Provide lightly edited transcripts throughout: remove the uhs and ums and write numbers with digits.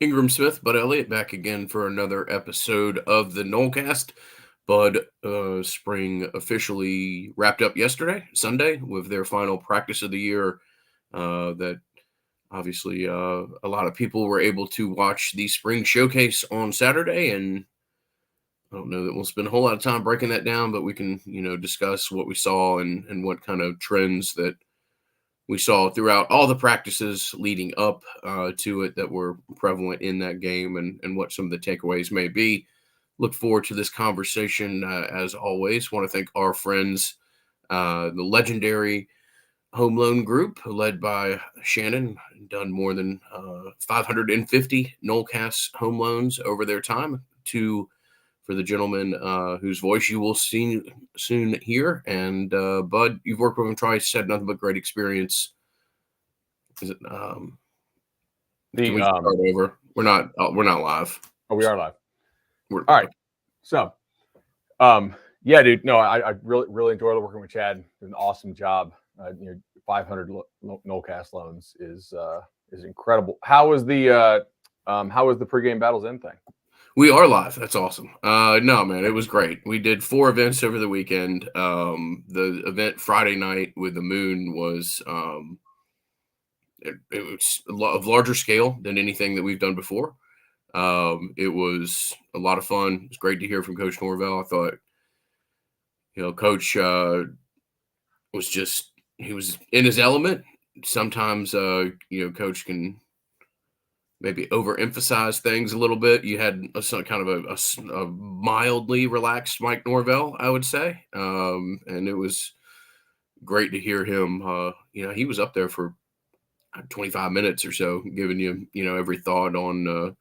Ingram Smith, Bud Elliott, back again for another episode of the Nolecast. Bud, spring officially wrapped up yesterday, Sunday, with their final practice of the year. That obviously a lot of people were able to watch the spring showcase on Saturday, and I don't know that we'll spend a whole lot of time breaking that down, but we can, discuss what we saw and what kind of trends that we saw throughout all the practices leading up to it that were prevalent in that game and what some of the takeaways may be. Look forward to this conversation as always. Want to thank our friends, the legendary Home Loan Group, led by Shannon, done more than 550 Nolecast home loans over their time. For the gentleman whose voice you will see soon hear. And Bud, you've worked with him twice, had nothing but great experience. Is it? Can we start over? We're not live. Oh, we are live. All right. So, yeah, dude. No, I really enjoyed working with Chad. Did an awesome job. 500 Nolecast loans is incredible. How was the pregame Battles End thing? We are live. That's awesome. No, man, it was great. We did 4 events over the weekend. The event Friday night with the moon was it was of larger scale than anything that we've done before. It was a lot of fun. It was great to hear from Coach Norvell. I thought, Coach he was in his element. Sometimes, Coach can maybe overemphasize things a little bit. You had kind of a mildly relaxed Mike Norvell, I would say. And it was great to hear him. He was up there for 25 minutes or so, giving you, every thought on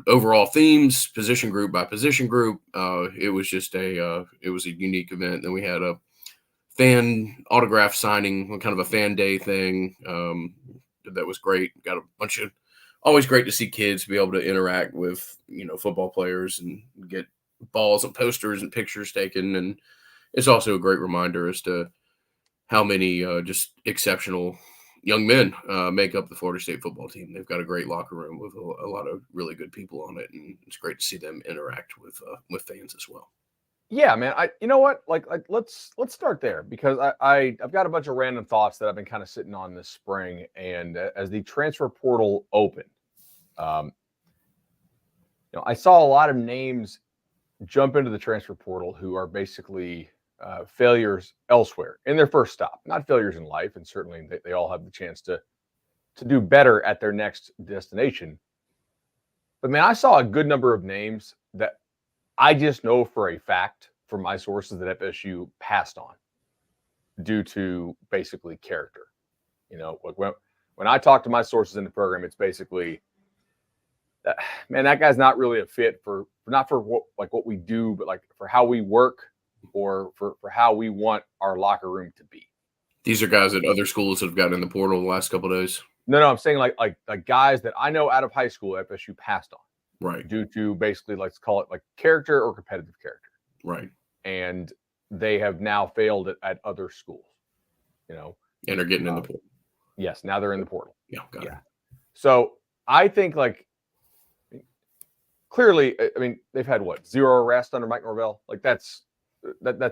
overall themes, position group by position group. It was just it was a unique event. Then we had a fan autograph signing, kind of a fan day thing. That was great. Got a bunch of, always great to see kids be able to interact with, football players and get balls and posters and pictures taken. And it's also a great reminder as to how many just exceptional young men make up the Florida State football team. They've got a great locker room with a lot of really good people on it, and it's great to see them interact with fans as well. Yeah, man. You know what? Like let's start there, because I've got a bunch of random thoughts that I've been kind of sitting on this spring, and as the transfer portal opened, I saw a lot of names jump into the transfer portal who are basically failures elsewhere in their first stop, not failures in life, and certainly they all have the chance to do better at their next destination. But man, I saw a good number of names that I just know for a fact from my sources that FSU passed on due to basically character. When I talk to my sources in the program, it's basically, man, that guy's not really a fit for what we do, but like for how we work or for how we want our locker room to be. These are guys at other schools that have gotten in the portal the last couple of days. No, I'm saying like guys that I know out of high school FSU passed on. Right. Due to basically, let's call it like character or competitive character. Right. And they have now failed at other schools, And are getting in the portal. Yes. Now they're in the portal. Yeah. Got it. So I think clearly, I mean, they've had 0 arrests under Mike Norvell. Like that's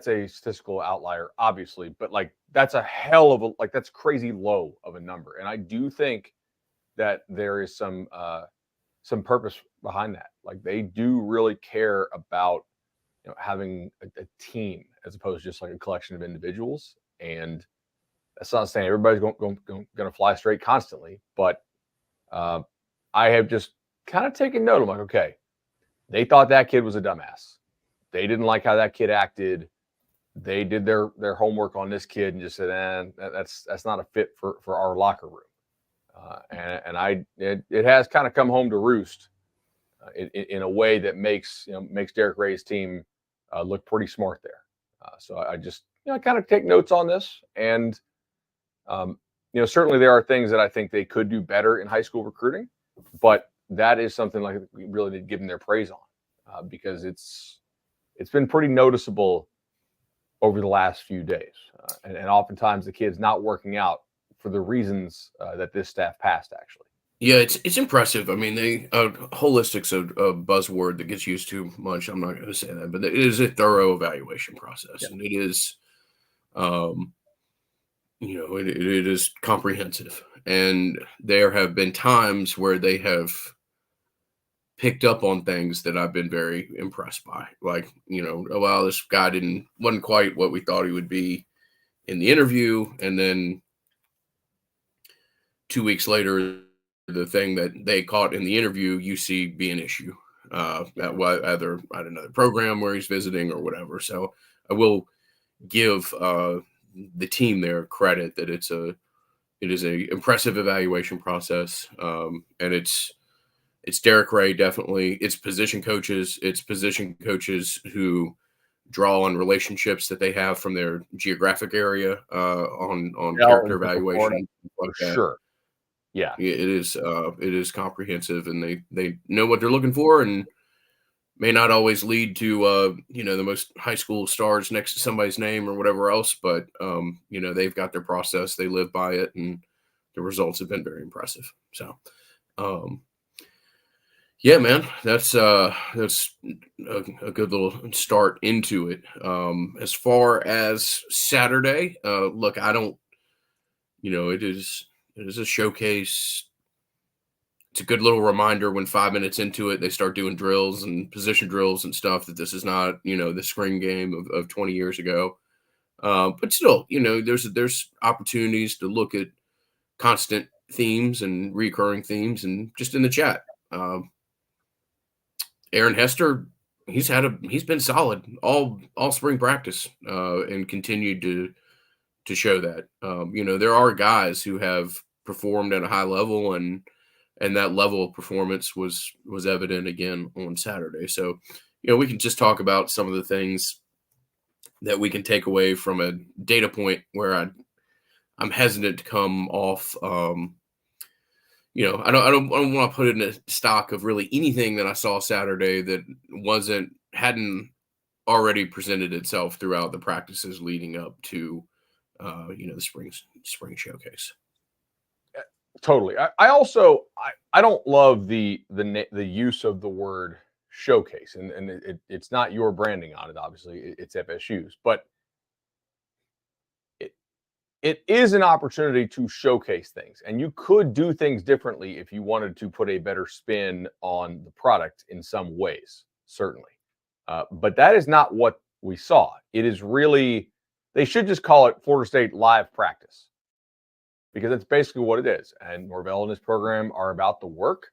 a statistical outlier, obviously, but that's a hell of that's crazy low of a number. And I do think that there is some purpose behind that. Like they do really care about, having a team as opposed to just like a collection of individuals. And that's not saying everybody's going to fly straight constantly, but I have just kind of taken note. I'm like, okay, they thought that kid was a dumbass. They didn't like how that kid acted. They did their homework on this kid and just said, that's not a fit for our locker room. And it has kind of come home to roost in a way that makes Derek Ray's team look pretty smart there. So I just kind of take notes on this, and certainly there are things that I think they could do better in high school recruiting, but that is something like we really need to give them their praise on because it's been pretty noticeable over the last few days, and oftentimes the kid's not working out for the reasons that this staff passed, actually. Yeah, it's impressive. I mean, they holistic's a buzzword that gets used too much. I'm not going to say that, but it is a thorough evaluation process, Yeah. and it is, um, it is comprehensive. And there have been times where they have picked up on things that I've been very impressed by. Like, oh, wow, this guy wasn't quite what we thought he would be in the interview, and then 2 weeks later, the thing that they caught in the interview, you see be an issue. Either at another program where he's visiting or whatever. So I will give the team there credit that it is a impressive evaluation process, and it's Derek Ray definitely. It's position coaches who draw on relationships that they have from their geographic area on Yeah, character in Central Florida, evaluation, like for that. sure. Yeah. It is comprehensive, and they know what they're looking for, and may not always lead to the most high school stars next to somebody's name or whatever else, but they've got their process, they live by it, and the results have been very impressive. So um yeah, man, that's a good little start into it. As far as Saturday, look, I don't, it is a showcase. It's a good little reminder when 5 minutes into it, they start doing drills and position drills and stuff, that this is not, the spring game of 20 years ago. But still, there's opportunities to look at constant themes and recurring themes, and just in the chat. Aaron Hester, he's been solid all spring practice, and continued to show that. There are guys who have performed at a high level, and that level of performance was evident again on Saturday. So, we can just talk about some of the things that we can take away from a data point where I'm hesitant to come off. I don't want to put in a stock of really anything that I saw Saturday that hadn't already presented itself throughout the practices leading up to the spring showcase. Totally. I also I don't love the use of the word showcase, and it's not your branding on it. Obviously, it's FSU's, but it is an opportunity to showcase things, and you could do things differently if you wanted to put a better spin on the product in some ways, certainly. But that is not what we saw. It is really, they should just call it Florida State live practice, because that's basically what it is. And Norvell and his program are about the work.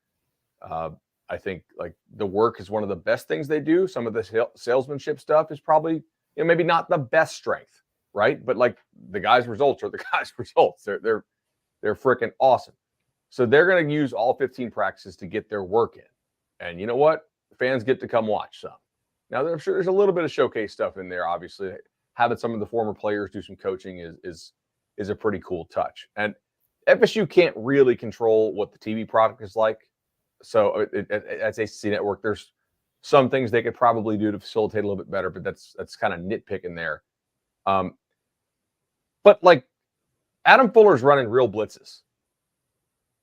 I think like the work is one of the best things they do. Some of the salesmanship stuff is probably maybe not the best strength, right? But like the guys' results are the guys' results. They're freaking awesome. So they're going to use all 15 practices to get their work in. And you know what? Fans get to come watch some. Now, I'm sure there's a little bit of showcase stuff in there. Obviously, having some of the former players do some coaching is a pretty cool touch. And FSU can't really control what the TV product is like. So at ACC Network, there's some things they could probably do to facilitate a little bit better, but that's kind of nitpicking there. But like Adam Fuller's running real blitzes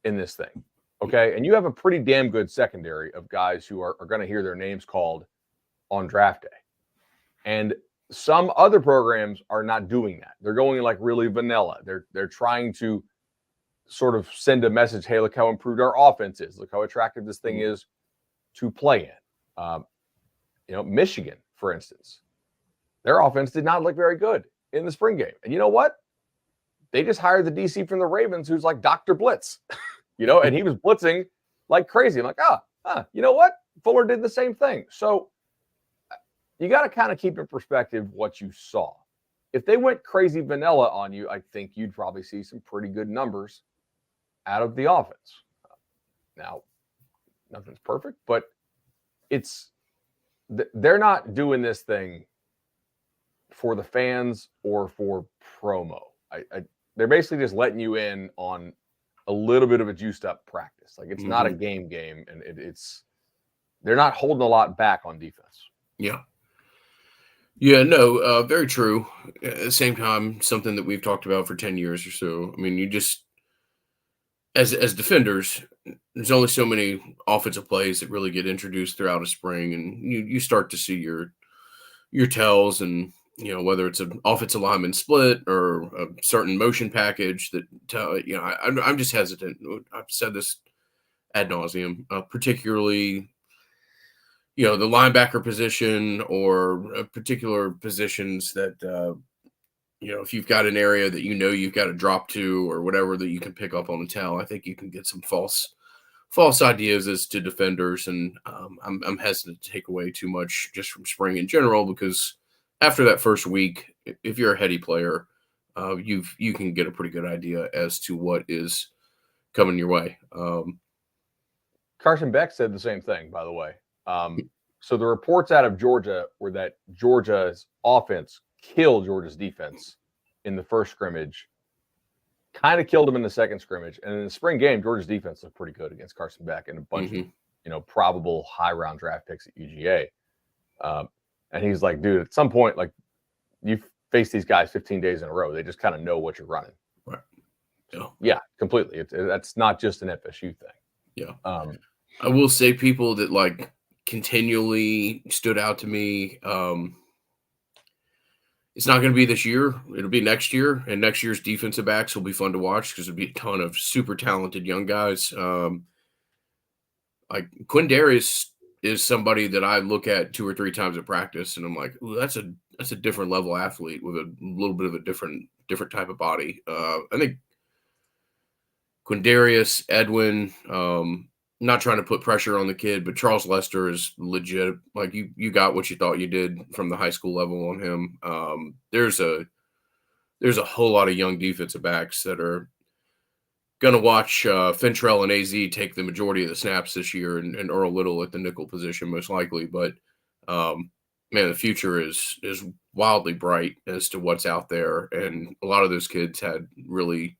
in this thing, okay? And you have a pretty damn good secondary of guys who are going to hear their names called on draft day. And some other programs are not doing that. They're going like really vanilla. They're trying to sort of send a message, hey, look how improved our offense is. Look how attractive this thing is to play in. Michigan, for instance, their offense did not look very good in the spring game. And you know what? They just hired the DC from the Ravens, who's like Dr. Blitz, and he was blitzing like crazy. I'm like, you know what? Fuller did the same thing. So you got to kind of keep in perspective what you saw. If they went crazy vanilla on you, I think you'd probably see some pretty good numbers out of the offense. Now, nothing's perfect, but they're not doing this thing for the fans or for promo. They're basically just letting you in on a little bit of a juiced up practice. Like it's not a game, and they're not holding a lot back on defense. Yeah. Yeah, no, very true. At the same time, something that we've talked about for 10 years or so. I mean, you just, as defenders, there's only so many offensive plays that really get introduced throughout a spring, and you start to see your tells, and whether it's an offensive lineman split or a certain motion package that I'm just hesitant. I've said this ad nauseum, particularly the linebacker position or particular positions that if you've got an area that you've got to drop to or whatever that you can pick up on the tell, I think you can get some false ideas as to defenders, and I'm hesitant to take away too much just from spring in general, because after that first week, if you're a heady player, you can get a pretty good idea as to what is coming your way. Carson Beck said the same thing, by the way. So the reports out of Georgia were that Georgia's offense killed Georgia's defense in the first scrimmage, kind of killed him in the second scrimmage. And in the spring game, Georgia's defense looked pretty good against Carson Beck and a bunch of, probable high round draft picks at UGA. And he's like, dude, at some point, like, you face these guys 15 days in a row. They just kind of know what you're running. Right. Yeah, completely. That's not just an FSU thing. Yeah. I will say people that like continually stood out to me. It's not going to be this year. It'll be next year, and next year's defensive backs will be fun to watch because there'll be a ton of super talented young guys. Like Quindarius is somebody that I look at 2 or 3 times at practice, and I'm like, ooh, that's a different level athlete with a little bit of a different type of body. I think Quindarius, Edwin, not trying to put pressure on the kid, but Charles Lester is legit. Like you got what you thought you did from the high school level on him. There's a whole lot of young defensive backs that are going to watch Fintrell and AZ take the majority of the snaps this year, and Earl Little at the nickel position most likely. But man, the future is wildly bright as to what's out there, and a lot of those kids had really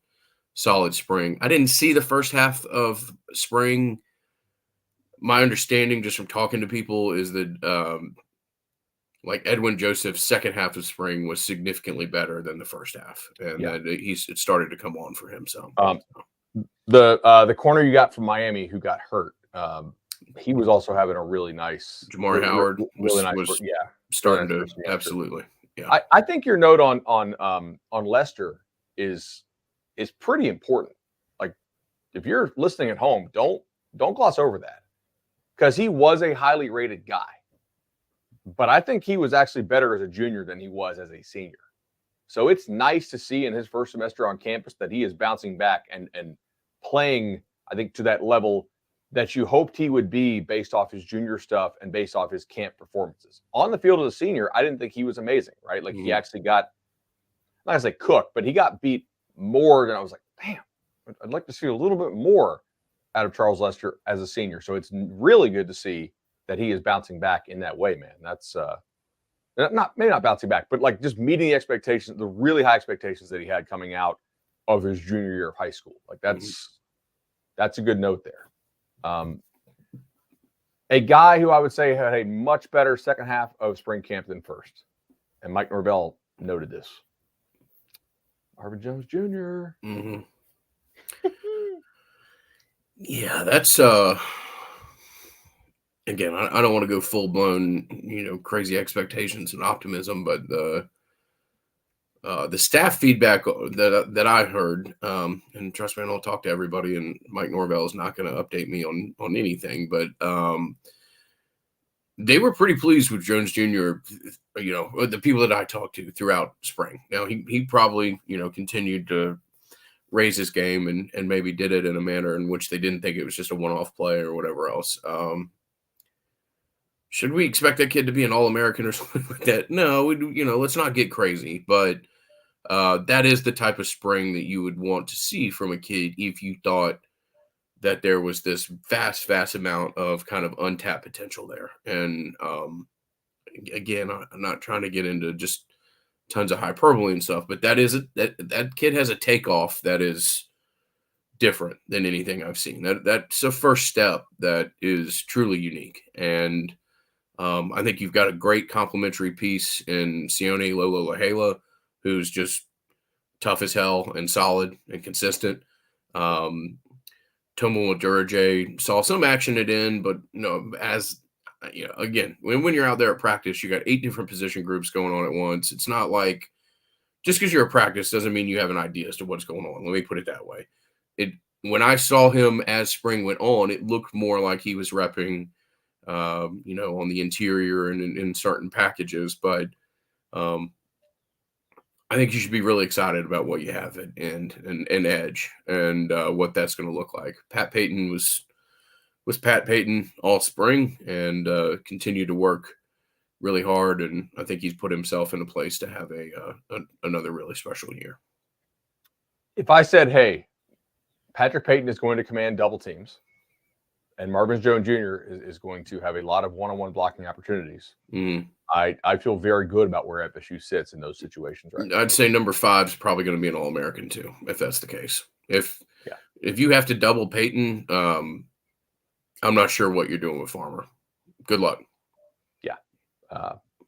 solid spring. I didn't see the first half of spring. My understanding just from talking to people is that like Edwin Joseph's second half of spring was significantly better than the first half, and that it started to come on for him. So the corner you got from Miami who got hurt, he was also having a really nice Jamari Howard really nice was starting to absolutely. Yeah, I think your note on Lester is pretty important. Like, if you're listening at home, don't gloss over that, because he was a highly rated guy. But I think he was actually better as a junior than he was as a senior. So it's nice to see in his first semester on campus that he is bouncing back and playing, I think, to that level that you hoped he would be based off his junior stuff and based off his camp performances. On the field as a senior, I didn't think he was amazing, right? Like he actually got, not to say cooked, but he got beat more than I was like, damn, I'd like to see a little bit more out of Charles Lester as a senior. So it's really good to see that he is bouncing back in that way, man. That's maybe not bouncing back, but like just meeting the expectations, the really high expectations that he had coming out of his junior year of high school. Like that's a good note there. A guy who I would say had a much better second half of spring camp than first, and Mike Norvell noted this. Marvin Jones Jr. Yeah, that's again, I don't want to go full blown, crazy expectations and optimism, but the staff feedback that I heard, and trust me, I don't talk to everybody, and Mike Norvell is not going to update me on anything, but they were pretty pleased with Jones Jr., the people that I talked to throughout spring. Now, he probably, continued to raise his game and maybe did it in a manner in which they didn't think it was just a one-off play or whatever else. Should we expect that kid to be an All-American or something like that? No, let's not get crazy. But that is the type of spring that you would want to see from a kid if you thought that there was this vast amount of kind of untapped potential there. And again, I'm not trying to get into just tons of hyperbole and stuff, but that kid has a takeoff that is different than anything I've seen. That's a first step that is truly unique. And I think you've got a great complementary piece in Sione Lolo-LaHela, who's just tough as hell and solid and consistent. Tomo Durajay saw some action at end, but as again, when you're out there at practice, you got 8 different position groups going on at once. It's not like just because you're at practice doesn't mean you have an idea as to what's going on. Let me put it that way. When I saw him as spring went on, it looked more like he was repping, on the interior and in certain packages. But I think you should be really excited about what you have at and edge and what that's going to look like. Pat Payton was Pat Payton all spring and continued to work really hard, and I think he's put himself in a place to have another really special year. If I said, hey, Patrick Payton is going to command double teams, and Marvin Jones Jr. is going to have a lot of one-on-one blocking opportunities, I feel very good about where FSU sits in those situations right now. I'd say number 5 is probably going to be an All-American too, if that's the case. If you have to double Payton, I'm not sure what you're doing with Farmer. Good luck. Yeah,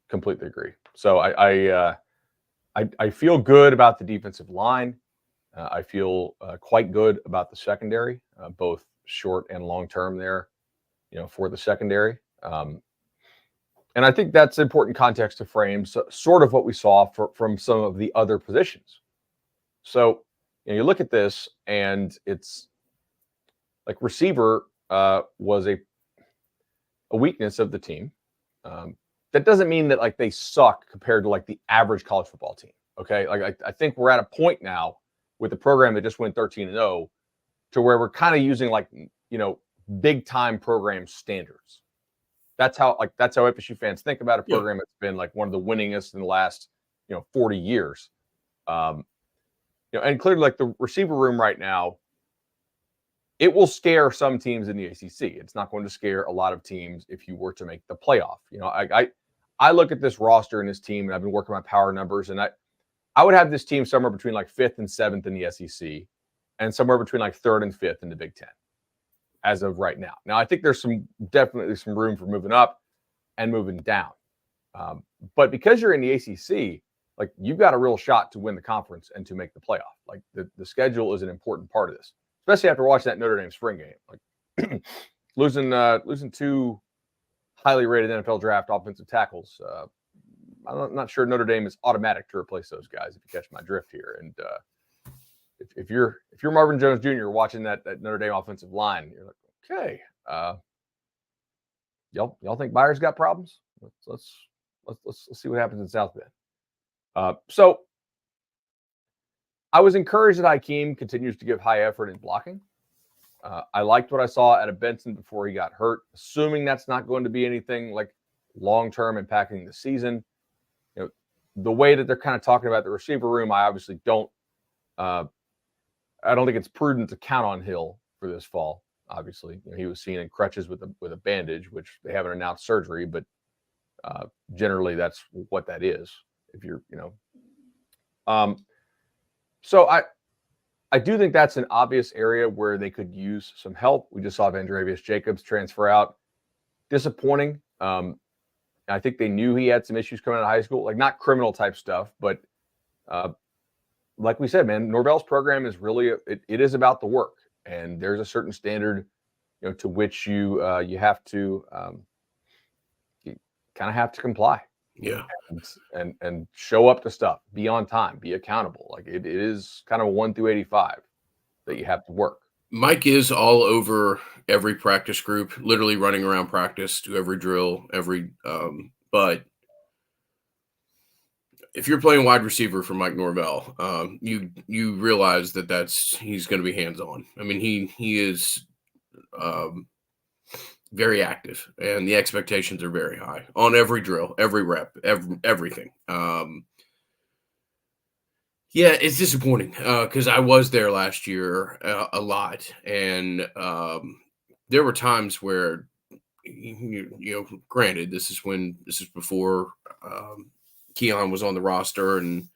completely agree. So I feel good about the defensive line. I feel quite good about the secondary, both short and long term there, for the secondary. And I think that's important context to frame sort of what we saw from some of the other positions. So you look at this, and it's like receiver was a weakness of the team. That doesn't mean that like they suck compared to like the average college football team. Okay, like I think we're at a point now with the program that just went 13-0 to where we're kind of using like big time program standards. That's how FSU fans think about a program that's been like one of the winningest in the last 40 years. And clearly like the receiver room right now, it will scare some teams in the ACC. It's not going to scare a lot of teams if you were to make the playoff. I look at this roster and this team, and I've been working my power numbers, and I would have this team somewhere between like 5th and 7th in the SEC, and somewhere between like 3rd and 5th in the Big Ten as of right now. Now, I think there's definitely some room for moving up and moving down. But because you're in the ACC, like you've got a real shot to win the conference and to make the playoff. Like the schedule is an important part of this, especially after watching that Notre Dame spring game. Like losing 2 highly rated NFL draft offensive tackles. I'm not sure Notre Dame is automatic to replace those guys, if you catch my drift here. And if you're Marvin Jones Jr. watching that Notre Dame offensive line, you're like, okay, y'all think Byers got problems? Let's see what happens in South Bend. So I was encouraged that Hakeem continues to give high effort in blocking. I liked what I saw out of Benson before he got hurt, assuming that's not going to be anything like long-term impacting the season. The way that they're kind of talking about the receiver room, I obviously don't think it's prudent to count on Hill for this fall. Obviously, he was seen in crutches with a bandage, which they haven't announced surgery, but generally that's what that is. If you're, so I do think that's an obvious area where they could use some help. We just saw Vandravius Jacobs transfer out. Disappointing. I think they knew he had some issues coming out of high school, like not criminal type stuff, but like we said, man, Norvell's program is really it is about the work, and there's a certain standard, to which you have to you kind of have to comply. Yeah, and show up to stuff, be on time, be accountable. Like it is kind of 1 through 85 that you have to work. Mike is all over every practice group, literally running around practice to every drill, but if you're playing wide receiver for Mike Norvell, you realize he's going to be hands-on. I mean, he is very active, and the expectations are very high on every drill, every rep, everything. Yeah, it's disappointing because I was there last year a lot, and there were times where, granted, this is before Keon was on the roster, and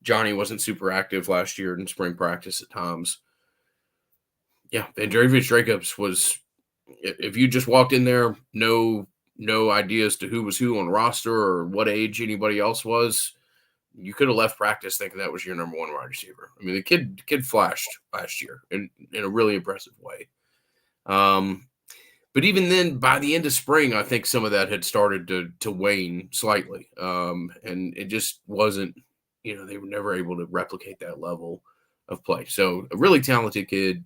Johnny wasn't super active last year in spring practice at times. Yeah, Vandravius Jacobs was. If you just walked in there, no idea as to who was who on the roster or what age anybody else was, you could have left practice thinking that was your number 1 wide receiver. I mean, the kid flashed last year in a really impressive way. But even then, by the end of spring, I think some of that had started to wane slightly, and it just wasn't. They were never able to replicate that level of play. So a really talented kid.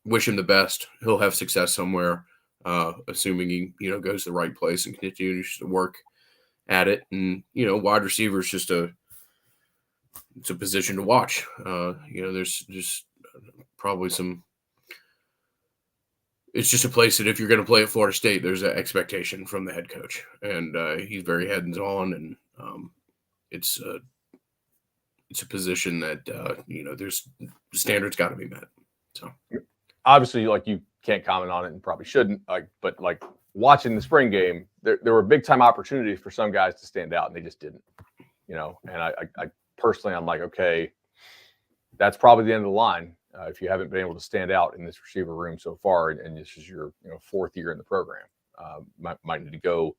Wish him the best. He'll have success somewhere, assuming he goes to the right place and continues to work at it. And wide receiver is just it's a position to watch. There's just probably some. It's just a place that if you're going to play at Florida State, there's an expectation from the head coach, and he's very hands-on, and it's a position that there's standards got to be met. So obviously, like, you can't comment on it and probably shouldn't. But watching the spring game, there were big time opportunities for some guys to stand out, and they just didn't. And I personally, I'm like, okay, that's probably the end of the line. If you haven't been able to stand out in this receiver room so far, and this is your fourth year in the program, might need to go,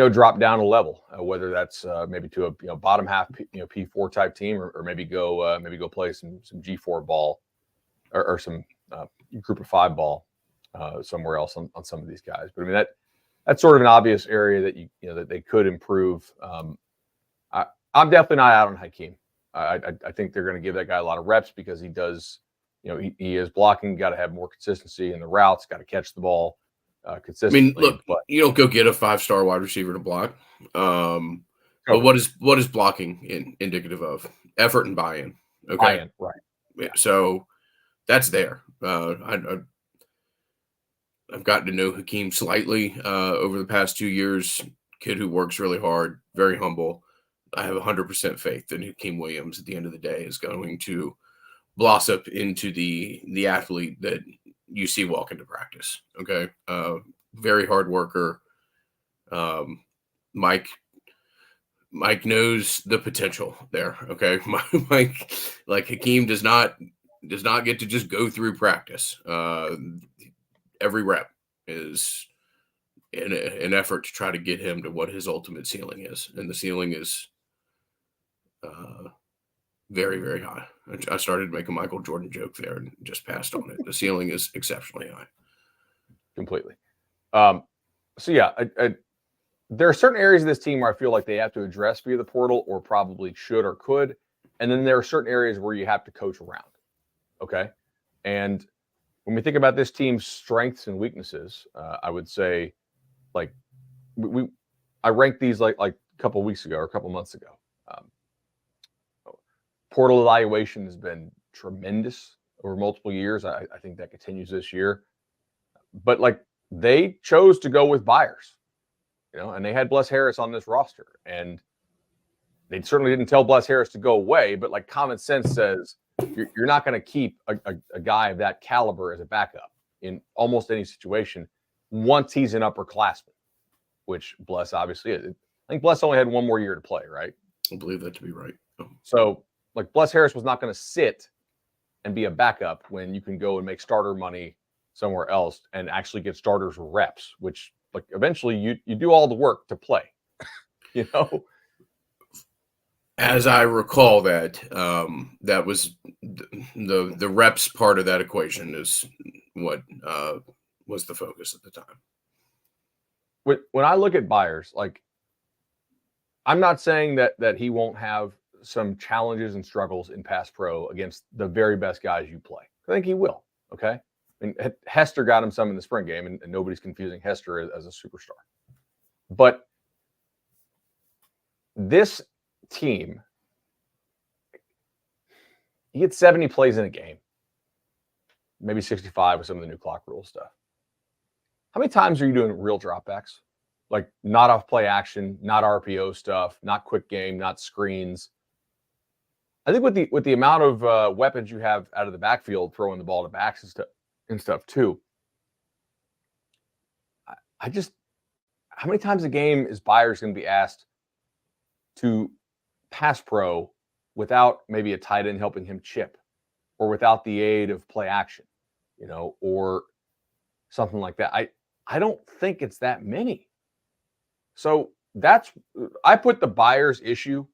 drop down a level, whether that's maybe to a bottom half P4 type team, or maybe go play some G4 ball or some group of 5 ball somewhere else on some of these guys. But I mean, that's sort of an obvious area that that they could improve. I'm definitely not out on Hakeem. I think they're going to give that guy a lot of reps because he does, he is blocking. Got to have more consistency in the routes. Got to catch the ball consistently. I mean, look, but you don't go get a 5-star wide receiver to block. But what is blocking indicative of? Effort and buy-in. Okay, buy-in, right? Yeah, so that's there. I've gotten to know Hakeem slightly over the past 2 years. Kid who works really hard, very humble. I have 100% faith that Hakeem Williams at the end of the day is going to blossom into the athlete that you see walk into practice. Okay. Very hard worker. Mike knows the potential there. Okay. Mike, like, Hakeem does not get to just go through practice. Every rep is an effort to try to get him to what his ultimate ceiling is. And the ceiling is very, very high. I started to make a Michael Jordan joke there and just passed on it. The ceiling is exceptionally high. Completely. So yeah, there are certain areas of this team where I feel like they have to address via the portal, or probably should or could. And then there are certain areas where you have to coach around. Okay. And when we think about this team's strengths and weaknesses, I would say, like, I ranked these like a couple of weeks ago or a couple of months ago. Portal evaluation has been tremendous over multiple years. I think that continues this year. But they chose to go with Byers, and they had Bless Harris on this roster, and they certainly didn't tell Bless Harris to go away. But common sense says you're not going to keep a guy of that caliber as a backup in almost any situation once he's an upperclassman, which Bless obviously is. I think Bless only had one more year to play, right? I believe that to be right. So, Bless Harris was not going to sit and be a backup when you can go and make starter money somewhere else and actually get starters reps, which eventually you do all the work to play, As I recall that was the reps part of that equation is what was the focus at the time. When I look at Byers, I'm not saying that he won't have some challenges and struggles in pass pro against the very best guys you play. I think he will. Okay. I mean, Hester got him some in the spring game, and nobody's confusing Hester as a superstar. But this team, you get 70 plays in a game, maybe 65 with some of the new clock rule stuff. How many times are you doing real dropbacks? Not off play action, not RPO stuff, not quick game, not screens. I think with the amount of weapons you have out of the backfield, throwing the ball to backs and stuff too. I just, how many times a game is Byers going to be asked to pass pro without maybe a tight end helping him chip, or without the aid of play action, or something like that? I don't think it's that many. So I put the Byers issue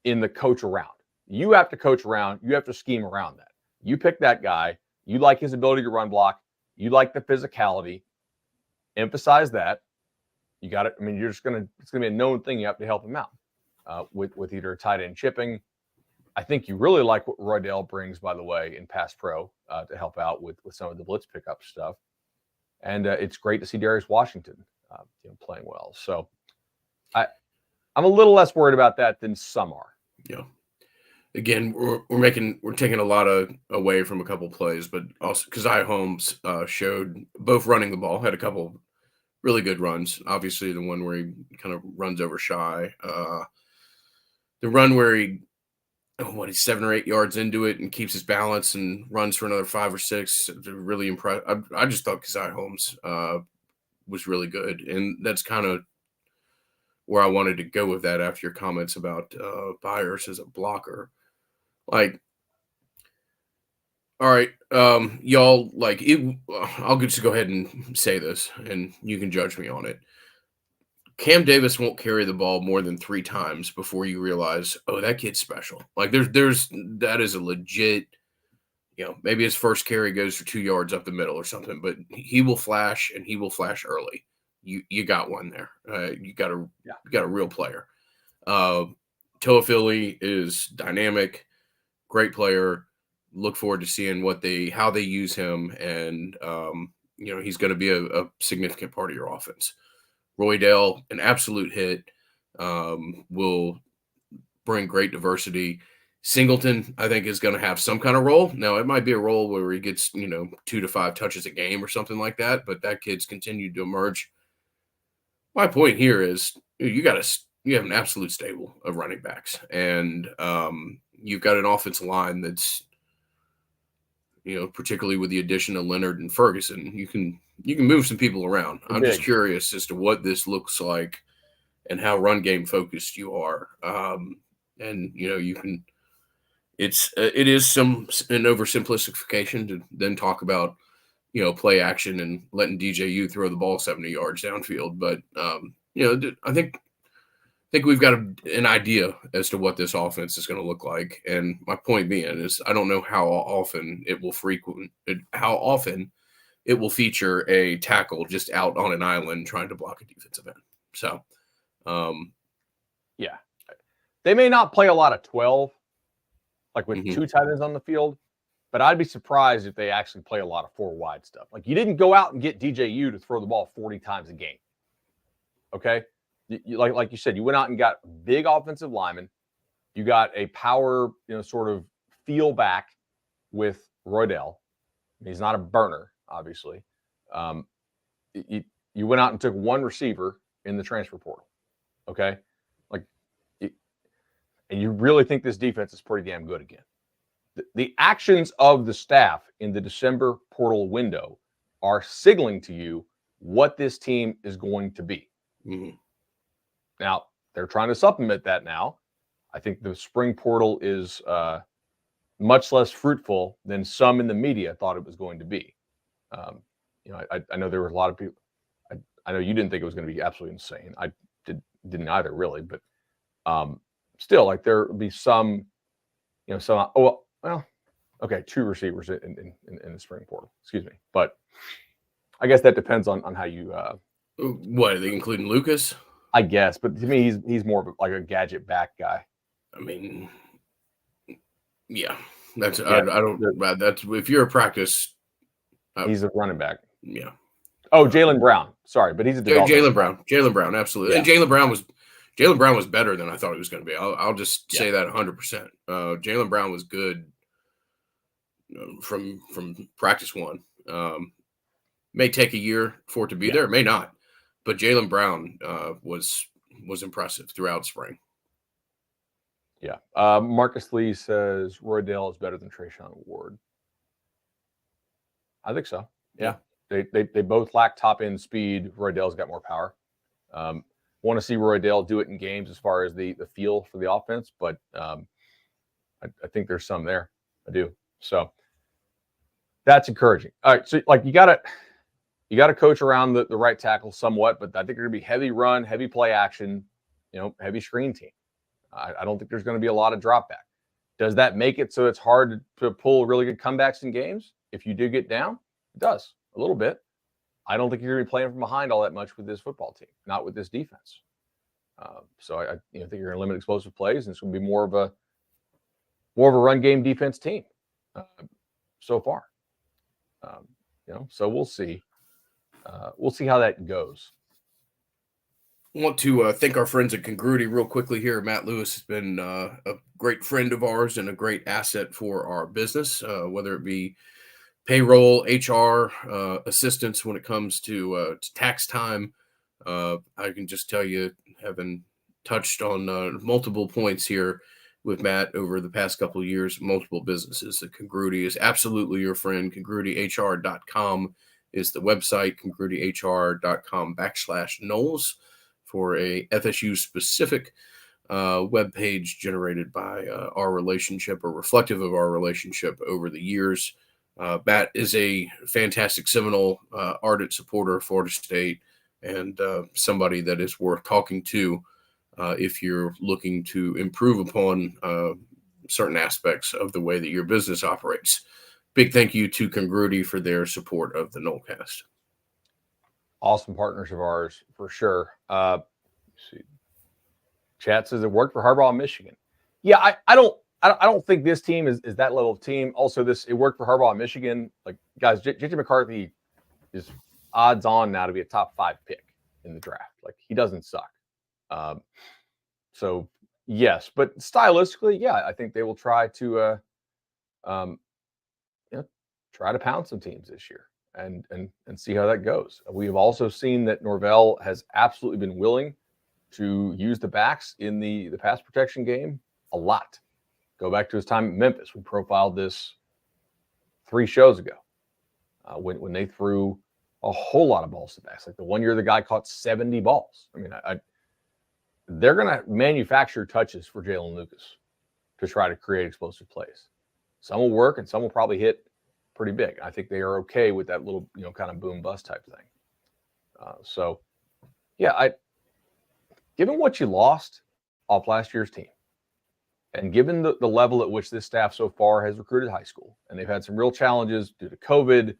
in the coach around. You have to coach around. You have to scheme around that. You pick that guy. You like his ability to run block. You like the physicality. Emphasize that. You got it. I mean, it's going to be a known thing. You have to help him out with either tight end chipping. I think you really like what Roydell brings, by the way, in pass pro to help out with some of the blitz pickup stuff. And it's great to see Darius Washington playing well. So I'm a little less worried about that than some are. Yeah. Again, we're taking a lot away from a couple plays, but also Keziah Holmes showed both running the ball, had a couple really good runs. Obviously, the one where he kind of runs over Shy, the run where he's 7 or 8 yards into it and keeps his balance and runs for another 5 or 6. Really impressed. I just thought Keziah Holmes was really good, and that's kind of where I wanted to go with that after your comments about Byers as a blocker. Like, all right, y'all, like, I'll just go ahead and say this, and you can judge me on it. Cam Davis won't carry the ball more than 3 times before you realize, oh, that kid's special. Like, that is a legit, maybe his first carry goes for 2 yards up the middle or something, but he will flash, and he will flash early. You got one there. You got a real player. Toafili is dynamic, great player. Look forward to seeing how they use him, and he's going to be a significant part of your offense. Roydell, an absolute hit, will bring great diversity. Singleton, I think, is going to have some kind of role. Now, it might be a role where he gets 2 to 5 touches a game or something like that, but that kid's continued to emerge. My point here is you have an absolute stable of running backs, and you've got an offensive line that's, particularly with the addition of Leonard and Ferguson, you can move some people around. I'm just curious as to what this looks like and how run game focused you are. And it is an oversimplification to then talk about play action and letting DJU throw the ball 70 yards downfield. But I think we've got an idea as to what this offense is going to look like. And my point being is I don't know how often it will feature a tackle just out on an island trying to block a defensive end. So, yeah, they may not play a lot of 12, like with 2 tight ends on the field, but I'd be surprised if they actually play a lot of 4 wide stuff. Like, you didn't go out and get DJU to throw the ball 40 times a game. Okay. Like you said, you went out and got big offensive linemen. You got a power, sort of feel back with Roydell. He's not a burner, obviously. You went out and took 1 receiver in the transfer portal. Okay. And you really think this defense is pretty damn good again. The actions of the staff in the December portal window are signaling to you what this team is going to be. Mm-hmm. Now, they're trying to supplement that now. I think the spring portal is much less fruitful than some in the media thought it was going to be. I know there were a lot of people. I know you didn't think it was going to be absolutely insane. I didn't either, really. But still, like, there would be some, okay, 2 receivers in the spring portal. Excuse me, but I guess that depends on how you. What are they including Lucas? I guess, but to me, he's more of like a gadget back guy. I mean, yeah, that's that's if you're a practice. He's a running back. Yeah. Oh, Jaylen Brown. Sorry, but he's a Jaylen Brown, absolutely. Yeah. And Jaylen Brown was better than I thought he was going to be. I'll just say that 100%. Jaylen Brown was good from practice 1. May take a year for it to be there, may not. But Jaylen Brown was impressive throughout spring. Yeah. Marcus Lee says Roydell is better than Treshaun Ward. I think so. Yeah. They both lack top end speed. Roydell's got more power. Want to see Roydell do it in games as far as the feel for the offense, but I think there's some there. I do. So that's encouraging. All right. So, like, you got to coach around the right tackle somewhat, but I think they're going to be heavy run, heavy play action, heavy screen team. I don't think there's going to be a lot of drop back. Does that make it so it's hard to pull really good comebacks in games? if you do get down, it does a little bit. I don't think you're going to be playing from behind all that much with this football team, not with this defense. So I think you're going to limit explosive plays, and it's going to be more of a run game defense team so far. So we'll see. We'll see how that goes. I want to thank our friends at Congruity real quickly here. Matt Lewis has been a great friend of ours and a great asset for our business, whether it be payroll, HR, assistance when it comes to tax time. I can just tell you, having touched on multiple points here with Matt over the past couple of years, multiple businesses, that Congruity is absolutely your friend. CongruityHR.com is the website, congruityhr.com/Noles for a FSU specific web page generated by our relationship, or reflective of our relationship over the years. Matt is a fantastic Seminole, ardent supporter of Florida State, and somebody that is worth talking to if you're looking to improve upon certain aspects of the way that your business operates. Big thank you to Congruity for their support of the Nolecast. Awesome partners of ours for sure. See. Chat says it worked for Harbaugh in Michigan. Yeah, I don't think this team is that level of team. Also, it worked for Harbaugh in Michigan. Like, guys, JJ McCarthy is odds on now to be a top 5 pick in the draft. Like, he doesn't suck. So yes, but stylistically, yeah, I think they will try to try to pound some teams this year and see how that goes. We have also seen that Norvell has absolutely been willing to use the backs in the pass protection game a lot. Go back to his time at Memphis. We profiled this 3 shows ago when they threw a whole lot of balls to backs. Like the one year the guy caught 70 balls. I mean, they're going to manufacture touches for Jalen Lucas to try to create explosive plays. Some will work and some will probably hit pretty big. I think they are okay with that little, kind of boom bust type thing. So, yeah, given what you lost off last year's team, and given the level at which this staff so far has recruited high school, and they've had some real challenges due to COVID,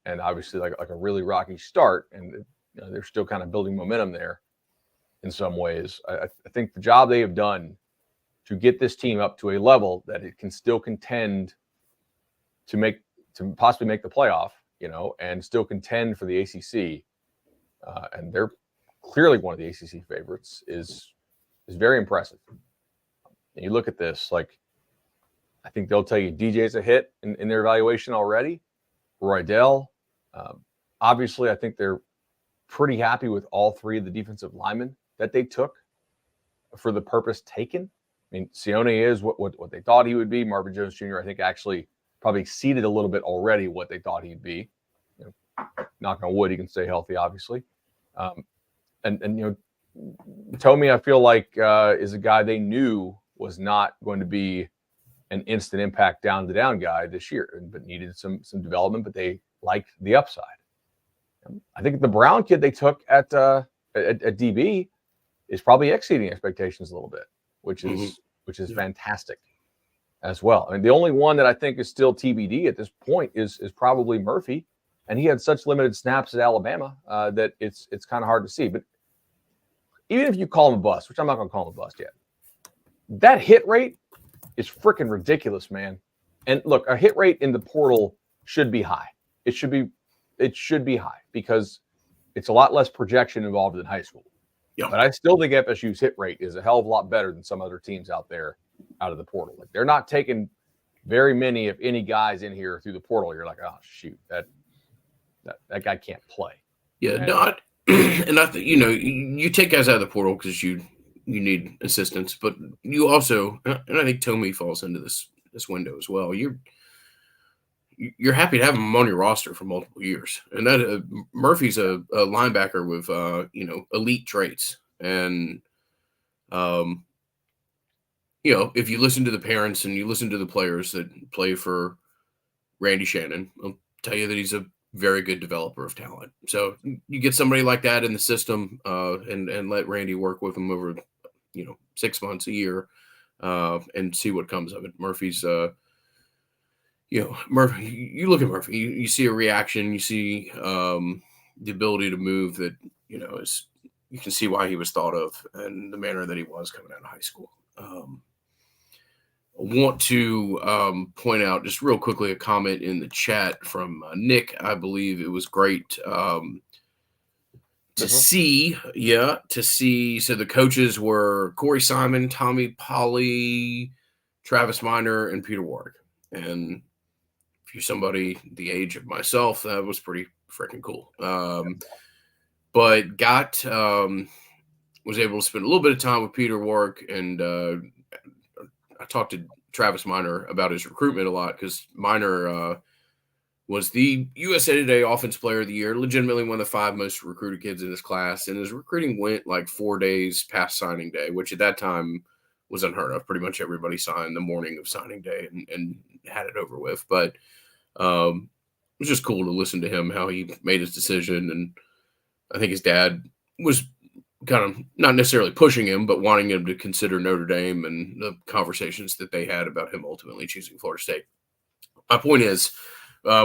and obviously like a really rocky start, and they're still kind of building momentum there in some ways. I think the job they have done to get this team up to a level that it can still contend to possibly make the playoff, and still contend for the ACC, and they're clearly one of the ACC favorites, is very impressive. And you look at this, like, I think they'll tell you DJ's a hit in their evaluation already. Roydell, obviously, I think they're pretty happy with all 3 of the defensive linemen that they took for the purpose taken. I mean, Sione is what they thought he would be. Marvin Jones Jr., I think, actually probably exceeded a little bit already what they thought he'd be. Knock on wood, he can stay healthy, obviously. And Tommy, I feel like is a guy they knew was not going to be an instant impact down guy this year, but needed some development, but they liked the upside. I think the Brown kid they took at DB is probably exceeding expectations a little bit, which is fantastic as well. I mean, the only one that I think is still TBD at this point is probably Murphy, and he had such limited snaps at Alabama that it's kind of hard to see. But even if you call him a bust, which I'm not going to call him a bust yet, that hit rate is freaking ridiculous, man. And look, a hit rate in the portal should be high. It should be high because it's a lot less projection involved in high school. Yeah. But I still think FSU's hit rate is a hell of a lot better than some other teams out there out of the portal. Like, they're not taking very many, if any, guys in here through the portal. You're like, oh shoot, that guy can't play. Yeah, not. And I think you take guys out of the portal because you need assistance, but you also, and I think Tommy falls into this window as well. You're happy to have him on your roster for multiple years, and that Murphy's a linebacker with elite traits, and if you listen to the parents and you listen to the players that play for Randy Shannon, I'll tell you that he's a very good developer of talent. So you get somebody like that in the system, and let Randy work with him over 6 months, a year, and see what comes of it. Murphy's Murphy, you look at Murphy, you see a reaction, you see the ability to move that, is, you can see why he was thought of and the manner that he was coming out of high school. I want to point out just real quickly a comment in the chat from Nick. I believe it was great to see. So the coaches were Corey Simon, Tommy Polly, Travis Minor, and Peter Warwick. And if you're somebody the age of myself, that was pretty freaking cool. But was able to spend a little bit of time with Peter Warwick, and I talked to Travis Minor about his recruitment a lot, because Minor was the USA Today Offensive Player of the Year, legitimately one of the 5 most recruited kids in his class, and his recruiting went like 4 days past signing day, which at that time was unheard of. Pretty much everybody signed the morning of signing day and had it over with. But it was just cool to listen to him, how he made his decision. And I think his dad was kind of not necessarily pushing him, but wanting him to consider Notre Dame, and the conversations that they had about him ultimately choosing Florida State. My point is,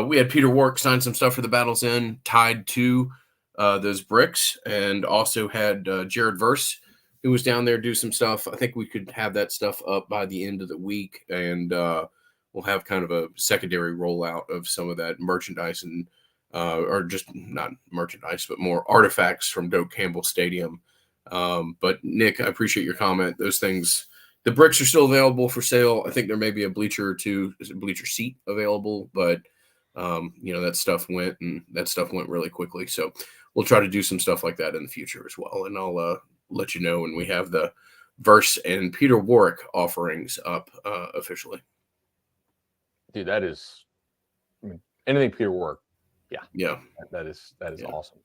we had Peter Warwick sign some stuff for the Battle's End tied to those bricks, and also had Jared Verse, who was down there, do some stuff. I think we could have that stuff up by the end of the week, and we'll have kind of a secondary rollout of some of that merchandise, and or just not merchandise, but more artifacts from Doak Campbell Stadium. But Nick, I appreciate your comment. Those things, the bricks are still available for sale. I think there may be a bleacher or two, bleacher seat available, but that stuff went really quickly. So we'll try to do some stuff like that in the future as well. And I'll let you know when we have the Verse and Peter Warwick offerings up officially. Dude, that is, anything Peter Warwick. Yeah. That is awesome.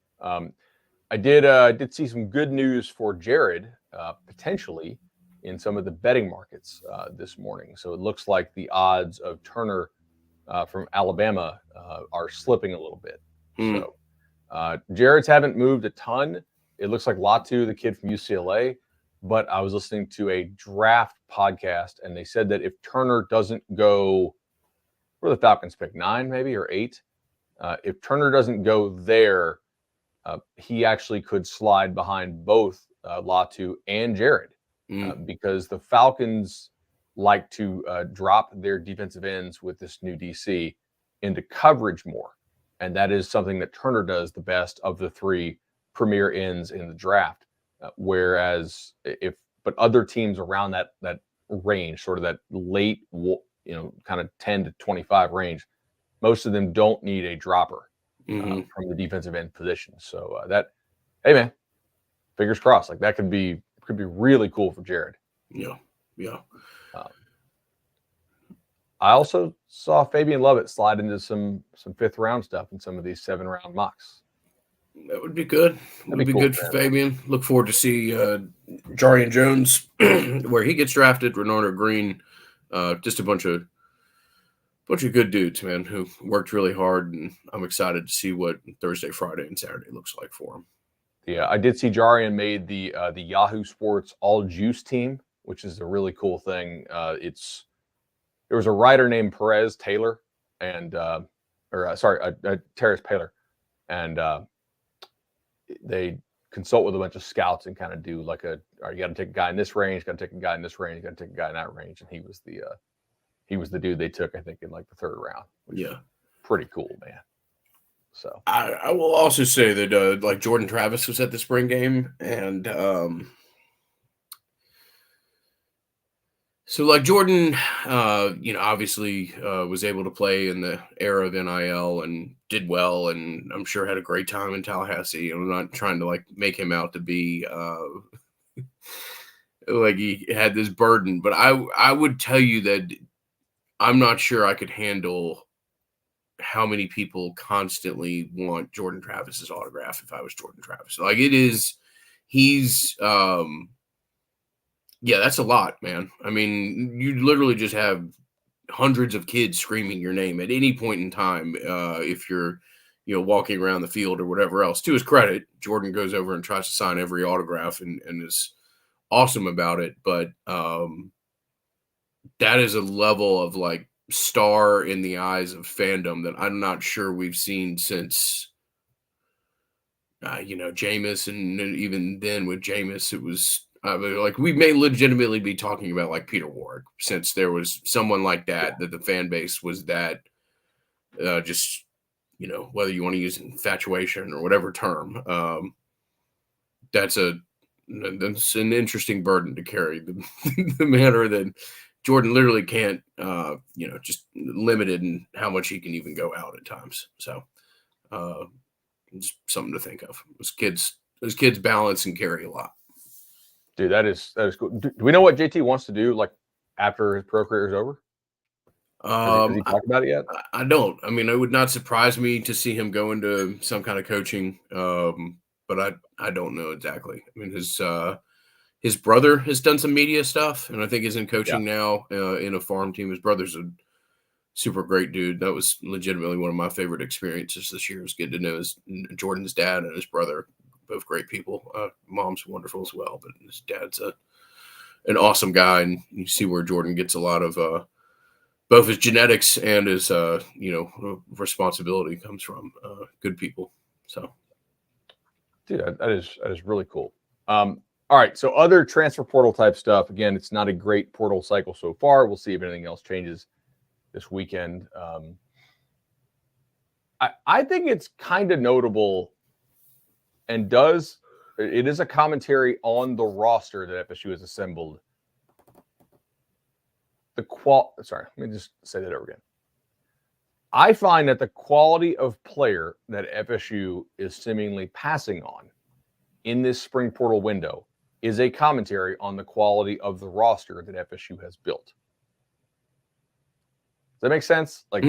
I did see some good news for Jared, potentially in some of the betting markets this morning. So it looks like the odds of Turner from Alabama are slipping a little bit. So Jared's haven't moved a ton. It looks like Latu, the kid from UCLA, but I was listening to a draft podcast, and they said that if Turner doesn't go, where the Falcons pick, 9 maybe or 8, if Turner doesn't go there, he actually could slide behind both Latu and Jared, because the Falcons like to drop their defensive ends with this new DC into coverage more. And that is something that Turner does the best of the 3 premier ends in the draft. But other teams around that range, sort of that late, kind of 10 to 25 range, most of them don't need a dropper from the defensive end position. So hey man, fingers crossed. Like that could be really cool for Jared. Yeah. I also saw Fabian Lovett slide into some 5th round stuff in some of these 7-round mocks. That would be good. That would be cool, good for Fabian. Look forward to see Jarian Jones where he gets drafted. Renardo Green, just a bunch of good dudes, man, who worked really hard, and I'm excited to see what Thursday, Friday, and Saturday looks like for him. Yeah, I did see Jarian made the Yahoo Sports All Juice team, which is a really cool thing. There was a writer named Perez Taylor, and Terrace Paler, and they consult with a bunch of scouts and kind of do like all right, you got to take a guy in this range, got to take a guy in this range, got to take a guy in that range, and he was the dude they took, I think, in like the 3rd round. Yeah, pretty cool, man. So I will also say that like Jordan Travis was at the spring game, and so like Jordan, obviously was able to play in the era of NIL and did well, and I'm sure had a great time in Tallahassee. I'm not trying to like make him out to be like he had this burden, but I would tell you that I'm not sure I could handle how many people constantly want Jordan Travis's autograph if I was Jordan Travis. Like he's that's a lot, man. I mean, you literally just have hundreds of kids screaming your name at any point in time. If you're, walking around the field or whatever else. To his credit, Jordan goes over and tries to sign every autograph and is awesome about it. But that is a level of like star in the eyes of fandom that I'm not sure we've seen since, Jameis. And even then with Jameis, it was like we may legitimately be talking about like Peter Warrick, since there was someone like that, that the fan base was that just, whether you want to use infatuation or whatever term, that's an interesting burden to carry. The manner that Jordan literally can't, just limited in how much he can even go out at times. So it's something to think of. Those kids balance and carry a lot. Dude, that is cool. Do we know what JT wants to do like after his pro career is over? Has he talked about it yet? I don't. I mean, it would not surprise me to see him go into some kind of coaching, but I don't know exactly. I mean, his brother has done some media stuff, and I think is in coaching now in a farm team. His brother's a super great dude. That was legitimately one of my favorite experiences this year. It was good to know Jordan's dad and his brother, both great people. Mom's wonderful as well, but his dad's an awesome guy, and you see where Jordan gets a lot of both his genetics and his responsibility comes from good people. So, dude, that is really cool. All right, so other transfer portal type stuff. Again, it's not a great portal cycle so far. We'll see if anything else changes this weekend. I think it's kind of notable, and it is a commentary on the roster that FSU has assembled. Sorry, let me just say that over again. I find that the quality of player that FSU is seemingly passing on in this spring portal window is a commentary on the quality of the roster that FSU has built. Does that make sense? Like,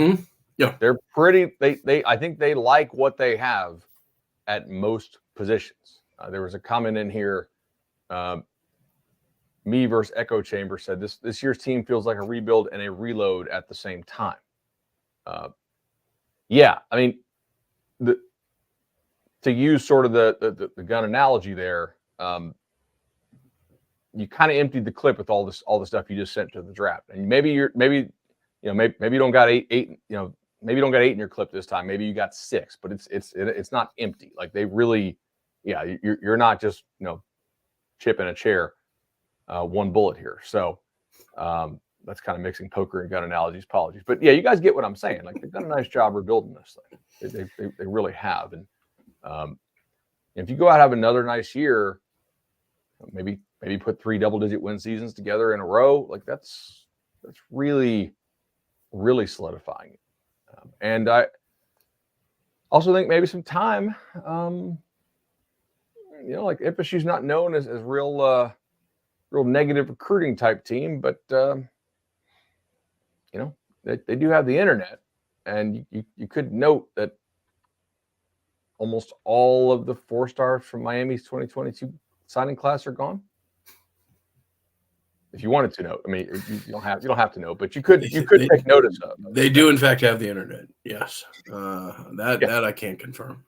yeah, they're pretty. I think they like what they have at most positions. There was a comment in here. Me versus Echo Chamber said this year's team feels like a rebuild and a reload at the same time. Yeah, I mean, to use sort of the gun analogy there, you kind of emptied the clip with all the stuff you just sent to the draft, and maybe you don't got eight, maybe you don't got 8 in your clip this time. Maybe you got 6, but it's not empty. Like they really, you're not just chipping a chair. One bullet here. So that's kind of mixing poker and gun analogies. Apologies. But yeah, you guys get what I'm saying. Like they've done a nice job rebuilding this thing. They really have. And if you go out and have another nice year, maybe put 3 double-digit win seasons together in a row, like that's really, really solidifying it. And I also think maybe some time, like FSU's not known as real negative recruiting type team, but they do have the internet, and you could note that almost all of the 4-stars from Miami's 2022 signing class are gone. If you wanted to know, I mean, you don't have to know, but you could take notice of. They do in fact have the internet. Yes, that I can't confirm.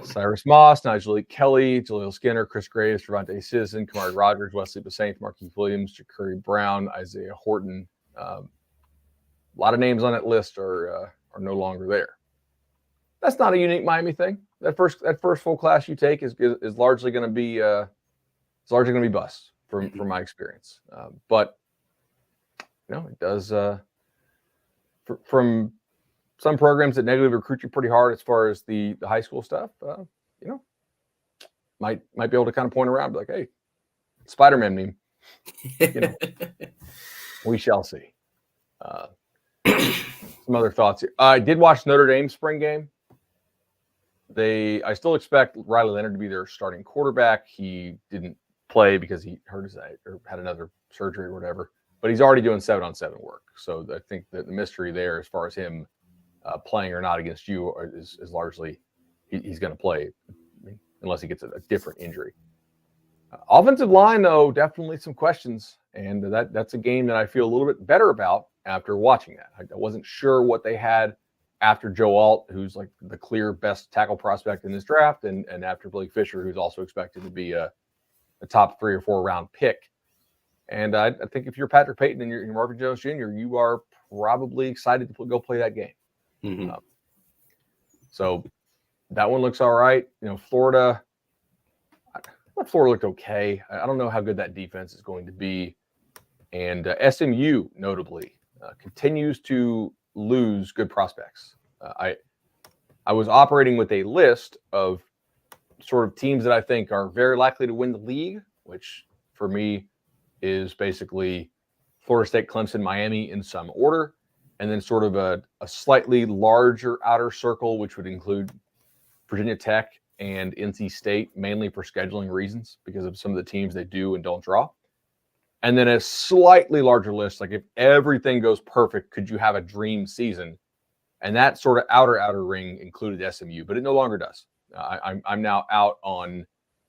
Cyrus Moss, Nigel Kelly, Jaleel Skinner, Chris Graves, Javonte Citizen, Kamari Rogers, Wesley Basaint, Marquise Williams, Ja'Cory Brown, Isaiah Horton. A lot of names on that list are no longer there. That's not a unique Miami thing. That first full class you take is largely going to be bust from my experience. But it does from some programs that negatively recruit you pretty hard as far as the high school stuff, might be able to kind of point around, be like, hey, Spider-Man meme. We shall see. Some other thoughts here. I did watch Notre Dame spring game. I still expect Riley Leonard to be their starting quarterback. He didn't play because he hurt his eye or had another surgery or whatever, but he's already doing 7-on-7 work. So I think that the mystery there, as far as him playing or not against you, is largely he's going to play unless he gets a different injury. Offensive line, though, definitely some questions, and that's a game that I feel a little bit better about after watching that. I wasn't sure what they had after Joe Alt, who's like the clear best tackle prospect in this draft, and after Blake Fisher, who's also expected to be a top 3 or 4 round pick. And I think if you're Patrick Payton and you're Marvin Jones Jr., you are probably excited to go play that game. Mm-hmm. So that one looks all right. Florida looked okay. I don't know how good that defense is going to be. And SMU, notably, continues to lose good prospects. I was operating with a list of sort of teams that I think are very likely to win the league, which for me is basically Florida State, Clemson, Miami in some order, and then sort of a slightly larger outer circle, which would include Virginia Tech and NC State, mainly for scheduling reasons because of some of the teams they do and don't draw. And then a slightly larger list, like if everything goes perfect, could you have a dream season? And that sort of outer ring included SMU, but it no longer does. I'm now out on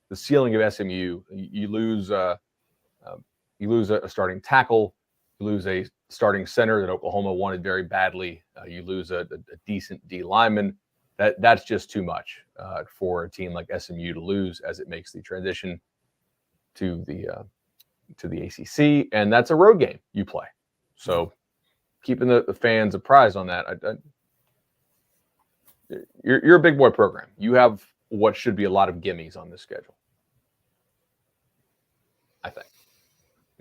the ceiling of SMU. You lose a starting tackle, you lose a starting center that Oklahoma wanted very badly. You lose a decent D lineman. That's just too much for a team like SMU to lose as it makes the transition to the ACC, and that's a road game you play. So keeping the fans apprised on that. You're a big boy program. You have what should be a lot of gimmies on this schedule. I think.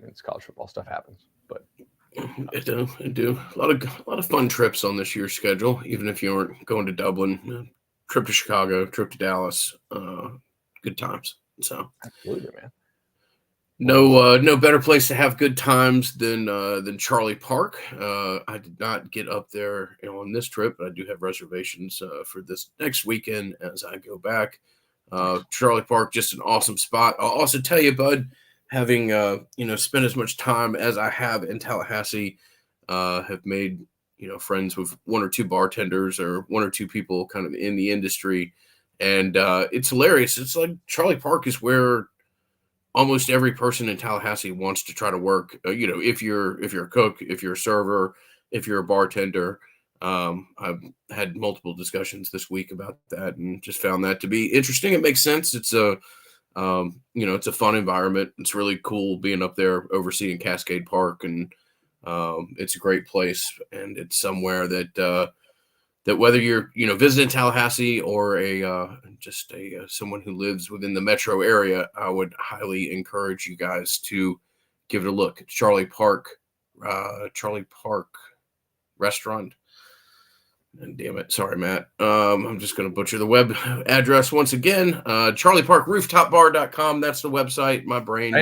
It's college football, stuff happens, but it do. A lot of fun trips on this year's schedule, even if you aren't going to Dublin. Trip to Chicago, trip to Dallas. Good times. So absolutely, man. No better place to have good times than Charlie Park. I did not get up there on this trip, but I do have reservations for this next weekend as I go back. Charlie Park, just an awesome spot. I'll also tell you, bud, having spent as much time as I have in Tallahassee, have made friends with one or two bartenders or one or two people kind of in the industry, and it's hilarious. It's like Charlie Park is where almost every person in Tallahassee wants to try to work. If you're a cook, if you're a server, if you're a bartender. I've had multiple discussions this week about that and just found that to be interesting. It makes sense. It's it's a fun environment. It's really cool being up there overseeing Cascade Park, and it's a great place. And it's somewhere that whether you're visiting Tallahassee or someone who lives within the metro area, I would highly encourage you guys to give it a look. It's Charlie Park Restaurant. And damn it, sorry, Matt. I'm just going to butcher the web address once again. CharlieParkRooftopBar.com. That's the website. My brain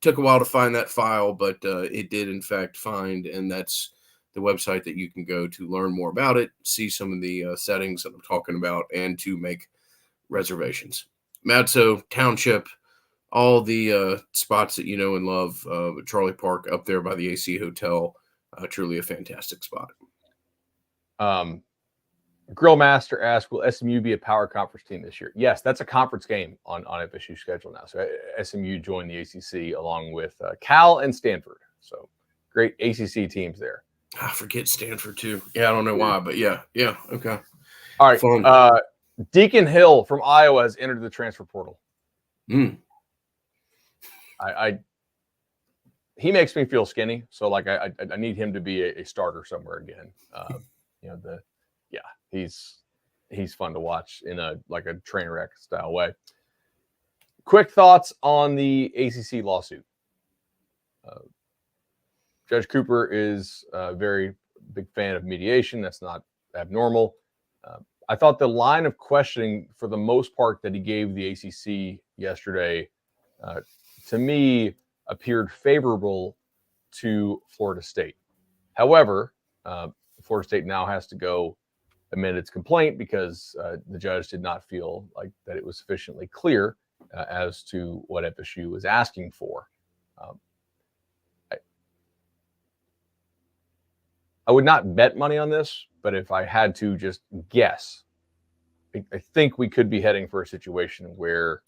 took a while to find that file, but it did in fact find, and that's the website that you can go to learn more about it, see some of the settings that I'm talking about, and to make reservations. Madso Township, all the spots that you know and love. Charlie Park up there by the AC Hotel, truly a fantastic spot. Grill Master asked, will SMU be a power conference team this year? Yes, that's a conference game on FSU's schedule now. So SMU joined the ACC along with Cal and Stanford. So great ACC teams there. I forget Stanford too. Yeah, I don't know why, but yeah, okay. All right. Fun. Deacon Hill from Iowa has entered the transfer portal. He makes me feel skinny, so like I need him to be a starter somewhere again. He's fun to watch in a train wreck style way. Quick thoughts on the ACC lawsuit. Judge Cooper is a very big fan of mediation. That's not abnormal. I thought the line of questioning, for the most part, that he gave the ACC yesterday, to me, appeared favorable to Florida State. However, Florida State now has to go amend its complaint because the judge did not feel like that it was sufficiently clear as to what FSU was asking for. I would not bet money on this, but if I had to just guess, I think we could be heading for a situation where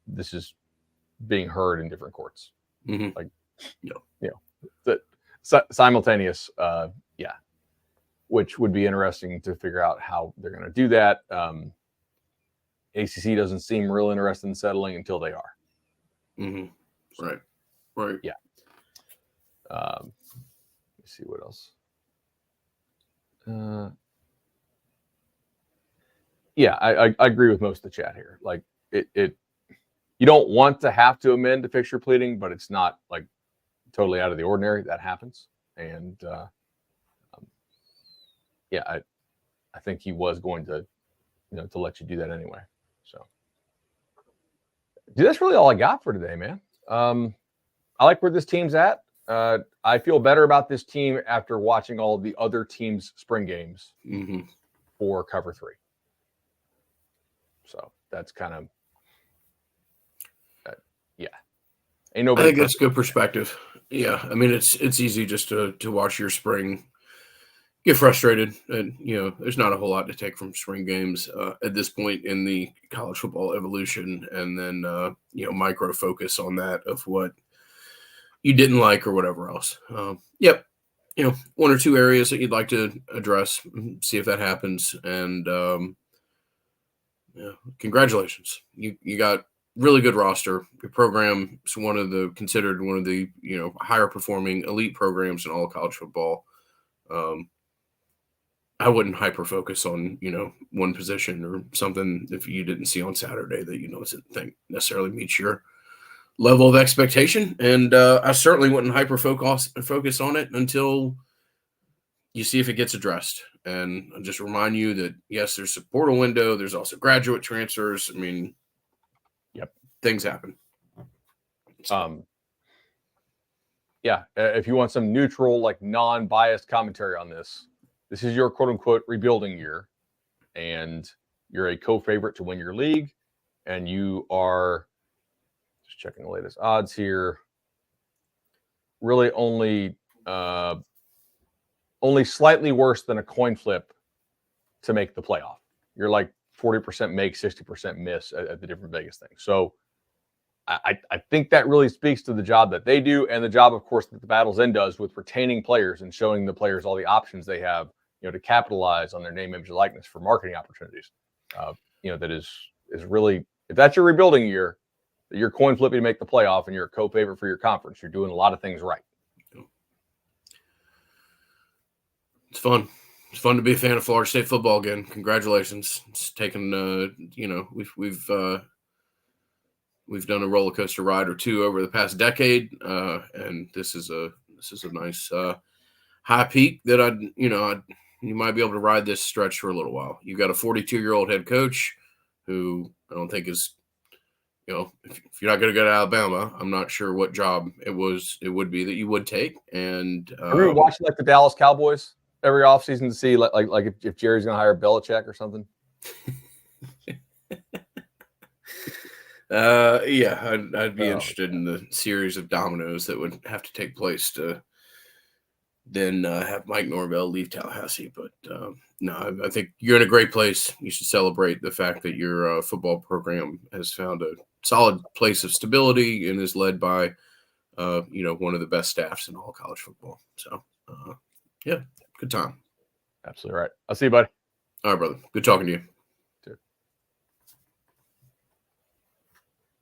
this is being heard in different courts. Mm-hmm. Simultaneous, which would be interesting to figure out how they're going to do that. ACC doesn't seem real interested in settling until they are. Mm-hmm. Right. Yeah. Let's see what else. Yeah, I agree with most of the chat here. Like it you don't want to have to amend the fixture pleading, but it's not like totally out of the ordinary. That happens, and yeah, I think he was going to, to let you do that anyway. So, dude, that's really all I got for today, man. I like where this team's at. I feel better about this team after watching all of the other teams' spring games for Cover 3. So that's kind of, yeah. I think that's good perspective. Yeah, I mean it's easy just to watch your spring get frustrated, and there's not a whole lot to take from spring games at this point in the college football evolution, and then micro focus on that of what you didn't like or whatever else. Yep, one or two areas that you'd like to address, see if that happens, and congratulations, you got really good roster. Your program is considered one of the higher performing elite programs in all of college football. I wouldn't hyper focus on one position or something if you didn't see on Saturday that didn't think necessarily meets your level of expectation, and I certainly wouldn't hyper focus on it until you see if it gets addressed. And I'll just remind you that yes, there's a portal window. There's also graduate transfers. I mean, yep, things happen. Yeah, if you want some neutral, like non-biased commentary on this is your quote unquote rebuilding year, and you're a co-favorite to win your league, and you are just checking the latest odds here. Really only slightly worse than a coin flip to make the playoff. You're like 40% make, 60% miss at the different Vegas things. So I think that really speaks to the job that they do, and the job, of course, that the Battle's End does with retaining players and showing the players all the options they have, to capitalize on their name, image, and likeness for marketing opportunities. That is really, if that's your rebuilding year, that you're coin flipping to make the playoff and you're a co-favorite for your conference, you're doing a lot of things right. It's fun. It's fun to be a fan of Florida State football again. Congratulations. It's taken, we've done a roller coaster ride or two over the past decade, and this is a nice high peak that you might be able to ride this stretch for a little while. You got a 42-year-old head coach who I don't think is, if you're not going to go to Alabama, I'm not sure what job it would be that you would take. And are we watching like the Dallas Cowboys every offseason to see like if Jerry's going to hire Belichick or something? Yeah, I'd be interested in the series of dominoes that would have to take place to then have Mike Norvell leave Tallahassee. But no, I think you're in a great place. You should celebrate the fact that your football program has found a solid place of stability and is led by, one of the best staffs in all college football. So, yeah, good time. Absolutely right. I'll see you, buddy. All right, brother. Good talking to you.